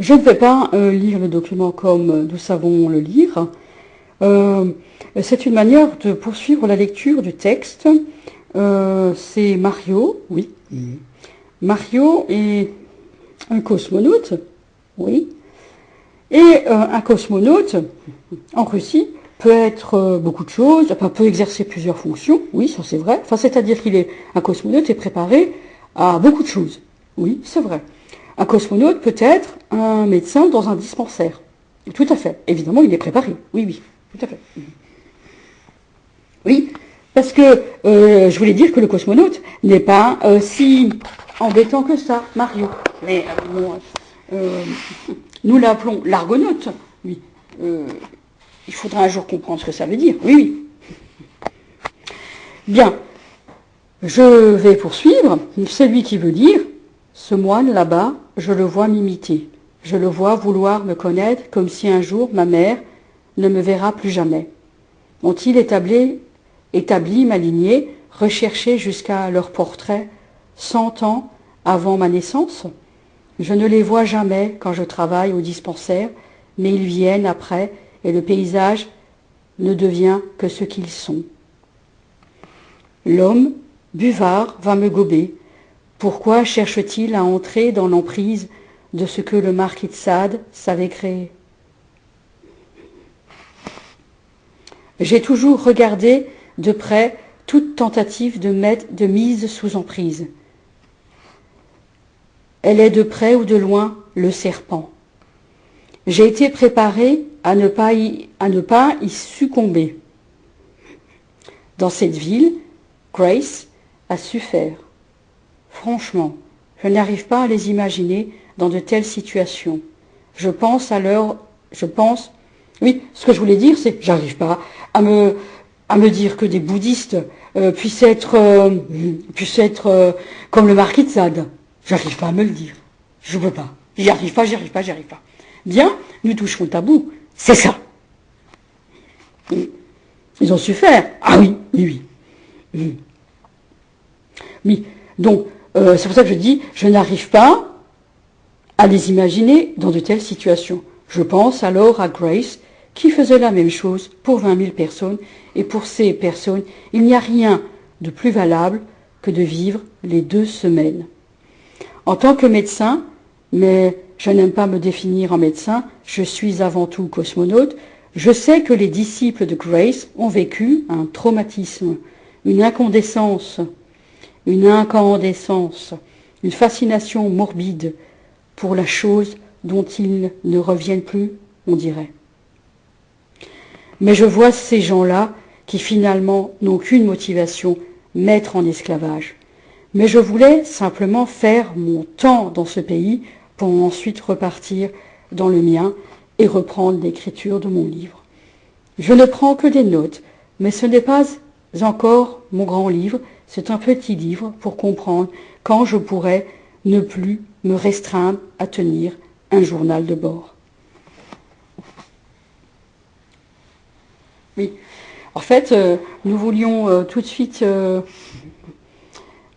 Je ne vais pas lire le document comme nous savons le lire. C'est une manière de poursuivre la lecture du texte. C'est Mario, oui. Mario est un cosmonaute, oui. Et un cosmonaute, en Russie, peut être beaucoup de choses, enfin, peut exercer plusieurs fonctions, oui, ça c'est vrai. Enfin, c'est-à-dire qu'il est un cosmonaute est préparé à beaucoup de choses, oui, c'est vrai. Un cosmonaute peut être un médecin dans un dispensaire, tout à fait. Évidemment, il est préparé, oui, oui, tout à fait. Oui, parce que je voulais dire que le cosmonaute n'est pas si embêtant que ça, Mario. Mais nous l'appelons l'argonaute, oui. Il faudra un jour comprendre ce que ça veut dire. Oui, oui. Bien. Je vais poursuivre. C'est lui qui veut dire, ce moine là-bas, je le vois m'imiter. Je le vois vouloir me connaître comme si un jour ma mère ne me verra plus jamais. Ont-ils établi ma lignée, recherché jusqu'à leur portrait 100 ans avant ma naissance? Je ne les vois jamais quand je travaille au dispensaire, mais ils viennent après et le paysage ne devient que ce qu'ils sont. L'homme, buvard, va me gober. Pourquoi cherche-t-il à entrer dans l'emprise de ce que le marquis de Sade savait créer? J'ai toujours regardé de près toute tentative de mise sous emprise. Elle est de près ou de loin le serpent. J'ai été préparé à ne pas y succomber. Dans cette ville, Grace a su faire. Franchement, je n'arrive pas à les imaginer dans de telles situations. Oui, ce que je voulais dire, c'est, j'arrive pas à me dire que des bouddhistes puissent être comme le marquis de Sade. J'arrive pas à me le dire. Je peux pas. J'y arrive pas. Bien, nous toucherons le tabou. C'est ça. Ils ont su faire. Ah oui, oui, oui. Oui, donc, c'est pour ça que je dis, je n'arrive pas à les imaginer dans de telles situations. Je pense alors à Grace, qui faisait la même chose pour 20 000 personnes, et pour ces personnes, il n'y a rien de plus valable que de vivre les 2 semaines. En tant que médecin, mais je n'aime pas me définir en médecin, je suis avant tout cosmonaute, je sais que les disciples de Grace ont vécu un traumatisme, une incandescence, une fascination morbide pour la chose dont ils ne reviennent plus, on dirait. Mais je vois ces gens-là qui finalement n'ont qu'une motivation, mettre en esclavage. Mais je voulais simplement faire mon temps dans ce pays pour ensuite repartir dans le mien et reprendre l'écriture de mon livre. Je ne prends que des notes, mais ce n'est pas encore mon grand livre, c'est un petit livre pour comprendre quand je pourrais ne plus me restreindre à tenir un journal de bord. Oui, en fait, nous voulions tout de suite...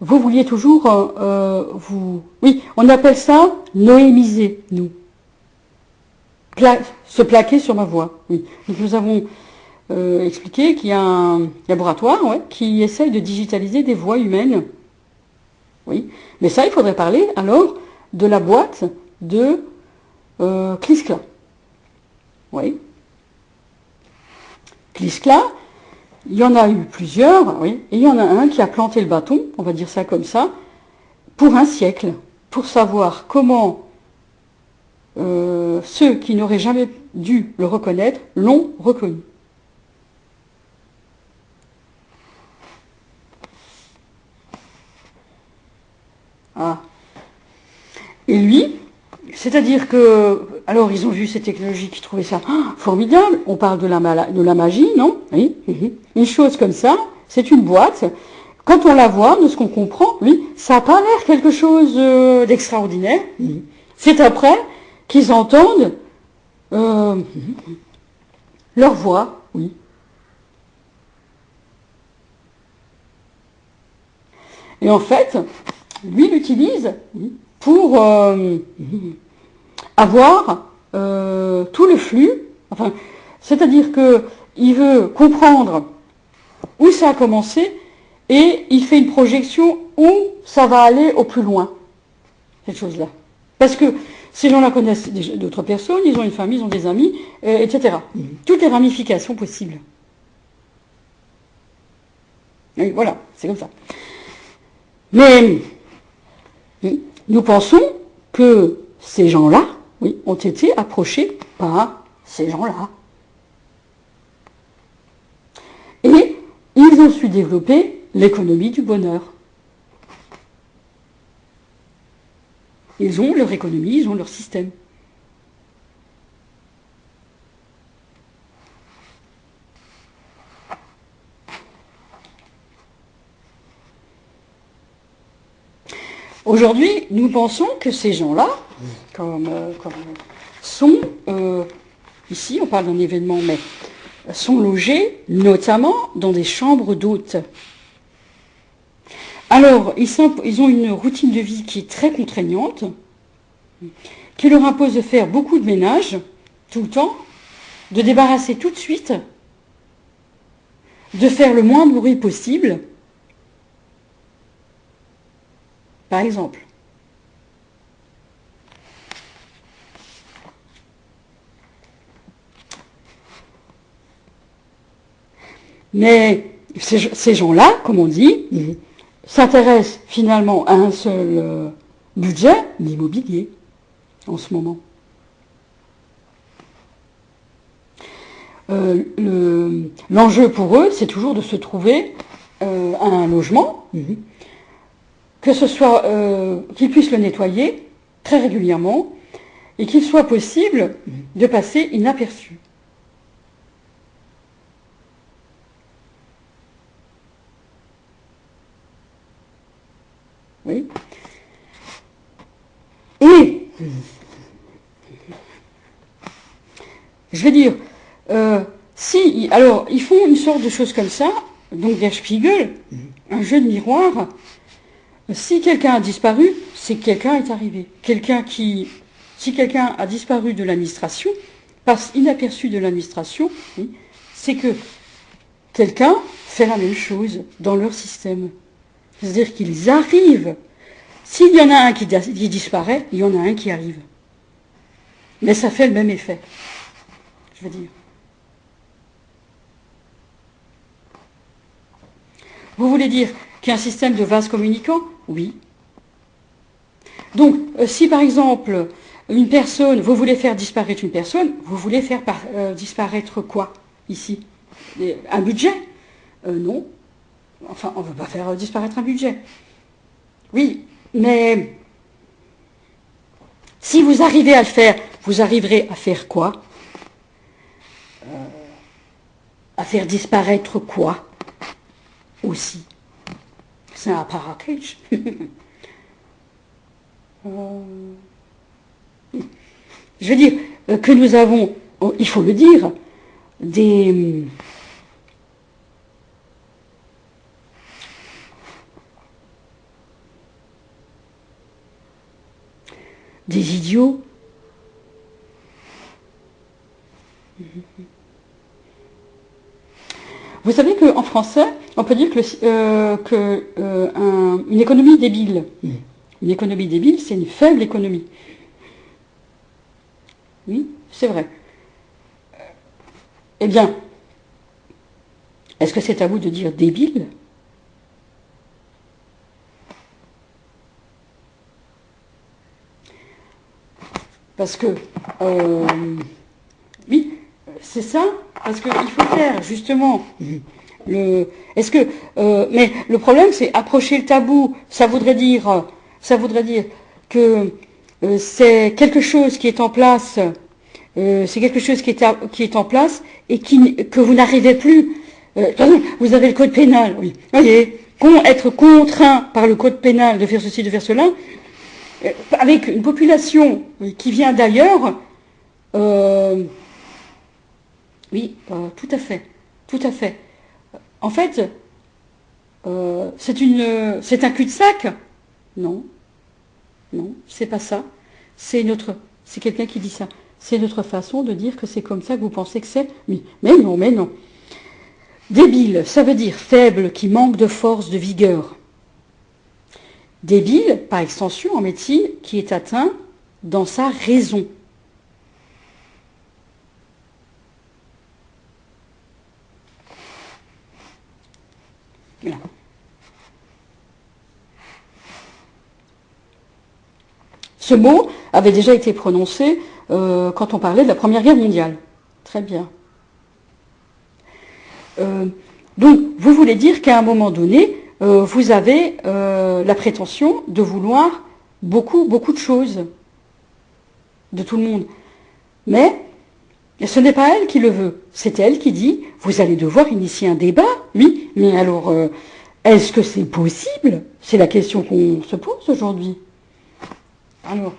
vous vouliez toujours... Oui, on appelle ça noémiser, nous. Se plaquer sur ma voix, oui. Donc nous avons expliqué qu'il y a un laboratoire qui essaye de digitaliser des voix humaines. Oui, mais ça, il faudrait parler alors de la boîte de Kliskla. Oui. Kliskla, il y en a eu plusieurs, oui, et il y en a un qui a planté le bâton, on va dire ça comme ça, pour un siècle, pour savoir comment ceux qui n'auraient jamais dû le reconnaître l'ont reconnu. Ah. Et lui, c'est-à-dire que, alors ils ont vu ces technologies qui trouvaient ça formidable, on parle de la magie, non? Oui. Une chose comme ça, c'est une boîte, quand on la voit, de ce qu'on comprend, oui, ça n'a pas l'air quelque chose d'extraordinaire. C'est après qu'ils entendent leur voix, oui. Et en fait, lui l'utilise pour avoir tout le flux, enfin, c'est-à-dire qu'il veut comprendre où ça a commencé et il fait une projection où ça va aller au plus loin, cette chose-là. Parce que ces gens-là connaissent d'autres personnes, ils ont une famille, ils ont des amis, etc. Toutes les ramifications possibles. Et voilà, c'est comme ça. Mais nous pensons que ces gens-là, oui, ont été approchés par ces gens-là. Et ils ont su développer l'économie du bonheur. Ils ont leur économie, ils ont leur système. Aujourd'hui, nous pensons que ces gens-là, comme sont, ici on parle d'un événement, mais sont logés notamment dans des chambres d'hôtes. Alors, ils ont une routine de vie qui est très contraignante, qui leur impose de faire beaucoup de ménage, tout le temps, de débarrasser tout de suite, de faire le moins de bruit possible, par exemple. Mais ces gens-là, comme on dit, s'intéressent finalement à un seul budget, l'immobilier, en ce moment. L'enjeu pour eux, c'est toujours de se trouver un logement, que ce soit qu'ils puissent le nettoyer très régulièrement et qu'il soit possible de passer inaperçu. Oui. Et, je vais dire, alors, ils font une sorte de chose comme ça, donc Der Spiegel, un jeu de miroir. Si quelqu'un a disparu, c'est que quelqu'un est arrivé. Si quelqu'un a disparu de l'administration, passe inaperçu de l'administration, oui, c'est que quelqu'un fait la même chose dans leur système. C'est-à-dire qu'ils arrivent. S'il y en a un qui disparaît, il y en a un qui arrive. Mais ça fait le même effet, je veux dire. Vous voulez dire qu'il y a un système de vases communicants? Oui. Donc, si par exemple, une personne, vous voulez faire disparaître une personne, vous voulez faire disparaître quoi, ici? Un budget? Non. Enfin, on ne veut pas faire disparaître un budget. Oui, mais si vous arrivez à le faire, vous arriverez à faire quoi? À faire disparaître quoi? Aussi. C'est un package. Je veux dire que nous avons, il faut le dire, des idiots. Vous savez qu'en français, on peut dire une économie débile. Une économie débile, c'est une faible économie. Oui, c'est vrai. Eh bien, est-ce que c'est à vous de dire débile? Parce que, oui, c'est ça, parce qu'il faut faire justement mais le problème, c'est approcher le tabou. Ça voudrait dire que c'est quelque chose qui est en place, c'est quelque chose qui est en place et que vous n'arrivez plus. Vous avez le code pénal, oui. Voyez, être contraint par le code pénal de faire ceci, de faire cela, avec une population qui vient d'ailleurs, oui, tout à fait, tout à fait. En fait, c'est un cul-de-sac? Non, non, c'est pas ça. C'est C'est quelqu'un qui dit ça. C'est notre façon de dire que c'est comme ça que vous pensez que c'est. Oui, mais non, mais non. Débile, ça veut dire faible, qui manque de force, de vigueur. Débile, par extension, en médecine, qui est atteint dans sa raison. Voilà. Ce mot avait déjà été prononcé quand on parlait de la Première Guerre mondiale. Très bien. Donc, vous voulez dire qu'à un moment donné, vous avez la prétention de vouloir beaucoup de choses de tout le monde. Mais ce n'est pas elle qui le veut. C'est elle qui dit, vous allez devoir initier un débat. Oui, mais alors, est-ce que c'est possible? C'est la question qu'on se pose aujourd'hui. Alors,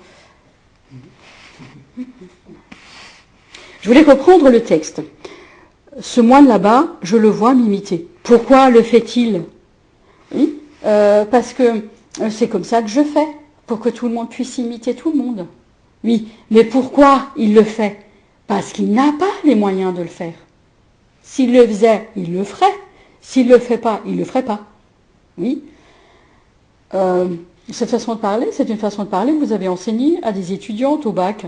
je voulais reprendre le texte. Ce moine là-bas, je le vois m'imiter. Pourquoi le fait-il? Oui, parce que c'est comme ça que je fais, pour que tout le monde puisse imiter tout le monde. Oui, mais pourquoi il le fait? Parce qu'il n'a pas les moyens de le faire. S'il le faisait, il le ferait. S'il ne le fait pas, il ne le ferait pas. Oui. Cette façon de parler, c'est une façon de parler que vous avez enseignée à des étudiantes au bac.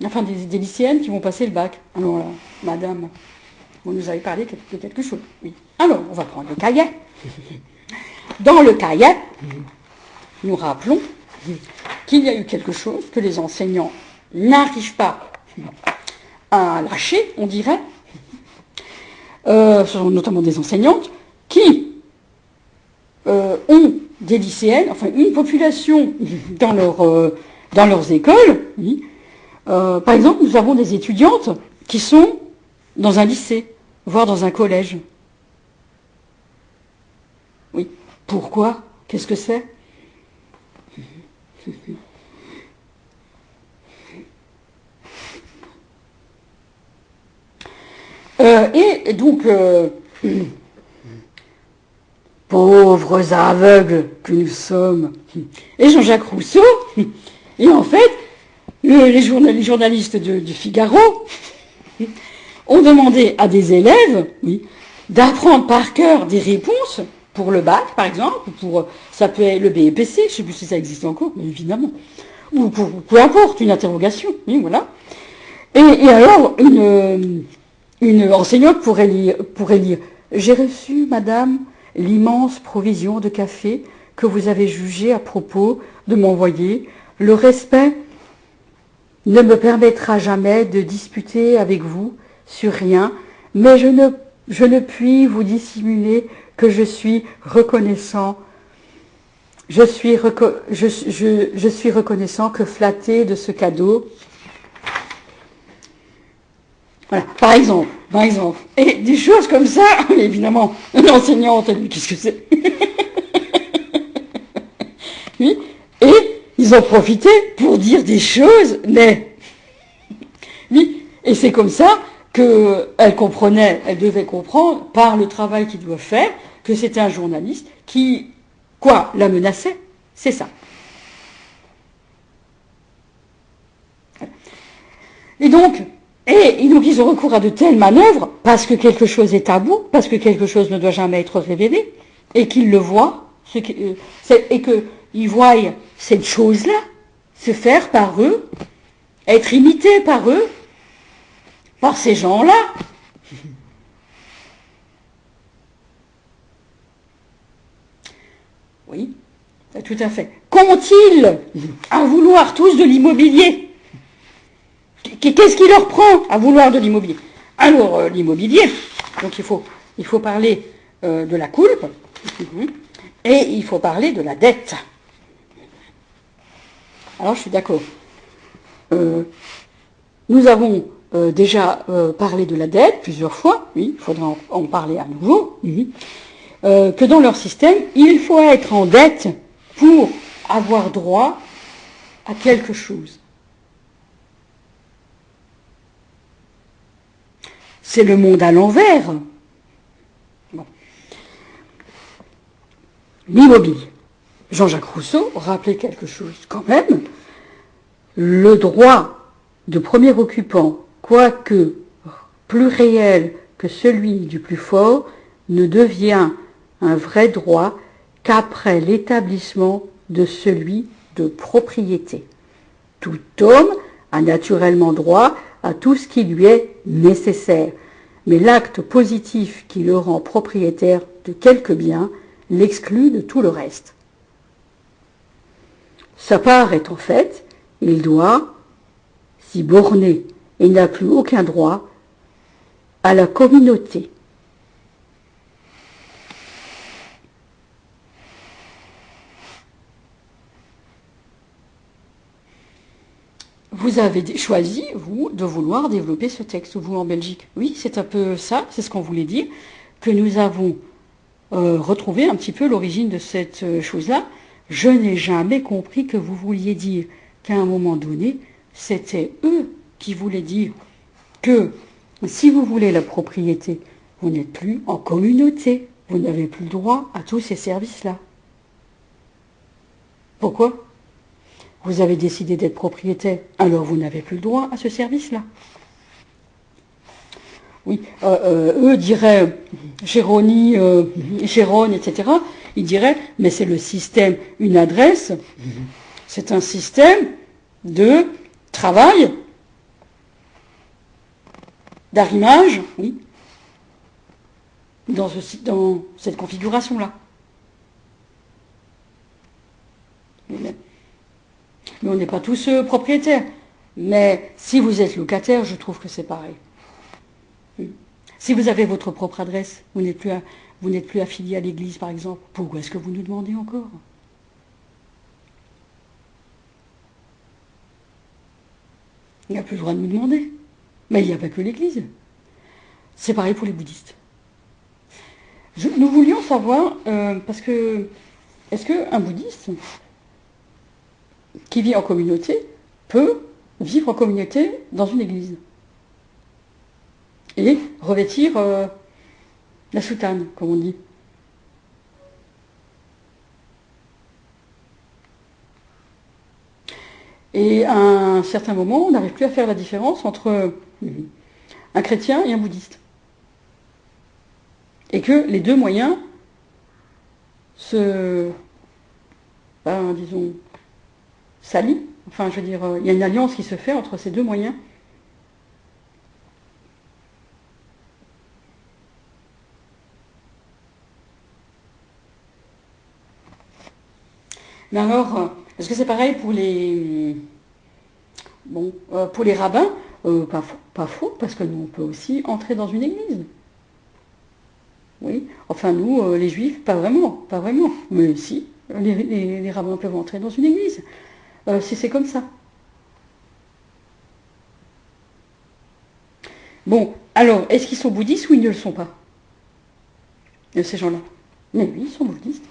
Enfin, des lycéennes qui vont passer le bac. Alors là, madame, vous nous avez parlé de quelque chose. Oui. Alors, on va prendre le cahier. Dans le cahier, nous rappelons qu'il y a eu quelque chose que les enseignants n'arrivent pas à lâcher, on dirait. Ce sont notamment des enseignantes qui ont des lycéennes, enfin une population dans leurs écoles. Oui. Par exemple, nous avons des étudiantes qui sont dans un lycée, voire dans un collège. Oui. Pourquoi? Qu'est-ce que c'est? Et donc, pauvres aveugles que nous sommes, et Jean-Jacques Rousseau, et en fait, les journalistes du Figaro ont demandé à des élèves, oui, d'apprendre par cœur des réponses pour le bac, par exemple, ça peut être le BEPC, je ne sais plus si ça existe encore, mais évidemment, ou pour peu importe, une interrogation, oui, voilà. Et alors, une enseignante pourrait lire, j'ai reçu, madame, l'immense provision de café que vous avez jugé à propos de m'envoyer. Le respect ne me permettra jamais de disputer avec vous sur rien, mais je ne puis vous dissimuler que je suis reconnaissant. Je suis reconnaissant que flatté de ce cadeau. Voilà, par exemple, et des choses comme ça, évidemment, une enseignante, elle dit, qu'est-ce que c'est? Oui, et ils ont profité pour dire des choses, mais, oui, et c'est comme ça qu'elle comprenait, elle devait comprendre, par le travail qu'il doit faire, que c'était un journaliste qui, la menaçait, c'est ça. Et donc, ils ont recours à de telles manœuvres parce que quelque chose est tabou, parce que quelque chose ne doit jamais être révélé, et qu'ils le voient, et qu'ils voient cette chose-là se faire par eux, être imité par eux, par ces gens-là. Oui, tout à fait. Qu'ont-ils à vouloir tous de l'immobilier? Qu'est-ce qui leur prend à vouloir de l'immobilier? Alors, l'immobilier, donc il faut parler de la coulpe, et il faut parler de la dette. Alors, je suis d'accord. Nous avons déjà parlé de la dette plusieurs fois, oui, il faudra en parler à nouveau, que dans leur système, il faut être en dette pour avoir droit à quelque chose. C'est le monde à l'envers. Bon. L'immobilier. Jean-Jacques Rousseau rappelait quelque chose quand même, le droit de premier occupant, quoique plus réel que celui du plus fort, ne devient un vrai droit qu'après l'établissement de celui de propriété. Tout homme a naturellement droit à tout ce qui lui est nécessaire, mais l'acte positif qui le rend propriétaire de quelque bien l'exclut de tout le reste. Sa part étant faite, il doit s'y borner et n'a plus aucun droit à la communauté. Vous avez choisi, vous, de vouloir développer ce texte, vous, en Belgique. Oui, c'est un peu ça, c'est ce qu'on voulait dire, que nous avons retrouvé un petit peu l'origine de cette chose-là. Je n'ai jamais compris que vous vouliez dire qu'à un moment donné, c'était eux qui voulaient dire que si vous voulez la propriété, vous n'êtes plus en communauté, vous n'avez plus le droit à tous ces services-là. Pourquoi ? Vous avez décidé d'être propriétaire, alors vous n'avez plus le droit à ce service-là. Oui, eux diraient, Gérone, etc., ils diraient, mais c'est le système, une adresse, c'est un système de travail, d'arrimage, oui, dans cette configuration-là. Mais on n'est pas tous propriétaires. Mais si vous êtes locataire, je trouve que c'est pareil. Si vous avez votre propre adresse, vous n'êtes plus affilié à l'église, par exemple, pourquoi est-ce que vous nous demandez encore ? Il n'y a plus le droit de nous demander. Mais il n'y a pas que l'église. C'est pareil pour les bouddhistes. Nous voulions savoir, parce que, est-ce qu'un bouddhiste qui vit en communauté peut vivre en communauté dans une église et revêtir la soutane, comme on dit. Et à un certain moment, on n'arrive plus à faire la différence entre un chrétien et un bouddhiste. Et que les deux moyens disons, s'allient. Enfin, je veux dire, il y a une alliance qui se fait entre ces deux moyens. Mais alors, est-ce que c'est pareil pour les rabbins? Pas faux, parce que nous, on peut aussi entrer dans une église. Oui, enfin nous, les juifs, pas vraiment. Mais si, les rabbins peuvent entrer dans une église, si c'est comme ça. Bon, alors, est-ce qu'ils sont bouddhistes ou ils ne le sont pas, ces gens-là? Mais oui, ils sont bouddhistes.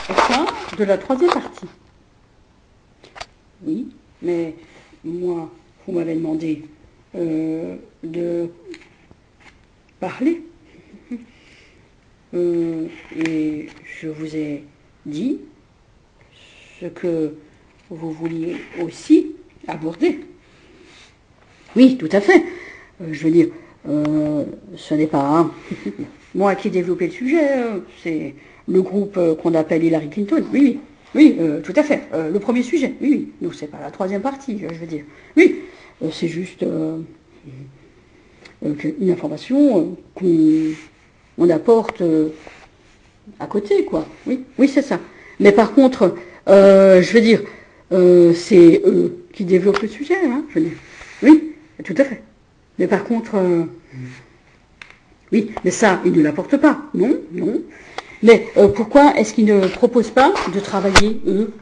Fin de la troisième partie. Oui, mais moi, vous m'avez demandé de parler. Et je vous ai dit ce que vous vouliez aussi aborder. Oui, tout à fait. Je veux dire, ce n'est pas moi qui ai développé le sujet, c'est le groupe qu'on appelle Hillary Clinton. Oui, tout à fait. Le premier sujet, oui. Donc c'est pas la troisième partie, je veux dire. Oui, c'est juste une information qu'on apporte à côté, quoi. Oui, c'est ça. Mais par contre, je veux dire, c'est eux qui développent le sujet, hein, je veux dire. Oui, tout à fait. Mais par contre, oui, mais ça, ils ne l'apportent pas. Non. Mais pourquoi est-ce qu'ils ne proposent pas de travailler, eux?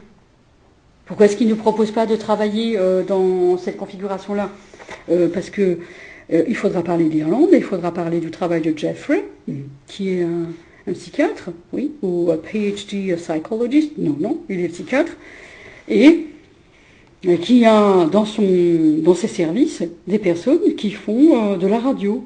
Pourquoi est-ce qu'ils ne proposent pas de travailler dans cette configuration-là? Parce que il faudra parler d'Irlande, il faudra parler du travail de Jeffrey, qui est un psychiatre, oui, ou un PhD psychologist, non, il est psychiatre, et qui a dans ses services des personnes qui font de la radio.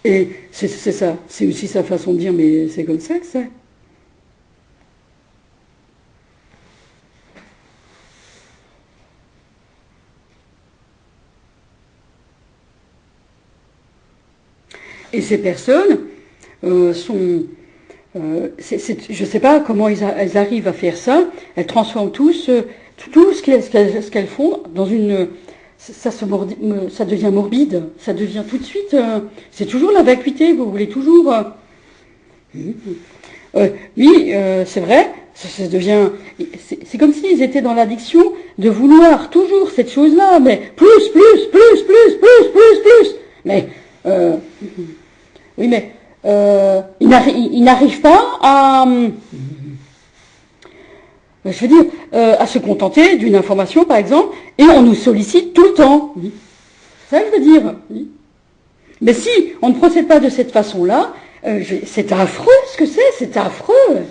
Et c'est ça, c'est aussi sa façon de dire, mais c'est comme ça que c'est. Et ces personnes sont... je ne sais pas comment elles arrivent à faire ça. Elles transforment tout ce qu'elles font dans une... Ça devient morbide. Ça devient tout de suite... c'est toujours la vacuité. Vous voulez toujours... oui, c'est vrai. Ça devient... C'est comme s'ils étaient dans l'addiction de vouloir toujours cette chose-là. Mais plus, plus, plus, plus, plus, plus, plus. Mais... oui, mais ils n'arrivent pas à, je veux dire, à se contenter d'une information, par exemple, et on nous sollicite tout le temps. Oui. Ça, je veux dire. Oui. Mais si on ne procède pas de cette façon-là, c'est affreux ce que c'est affreux.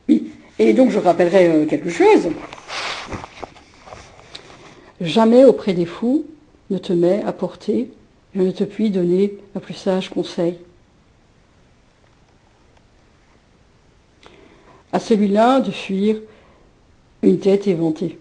Oui. Et donc, je rappellerai quelque chose. Jamais auprès des fous ne te mets à porter, je ne te puis donner un plus sage conseil. À celui-là de fuir une tête éventée.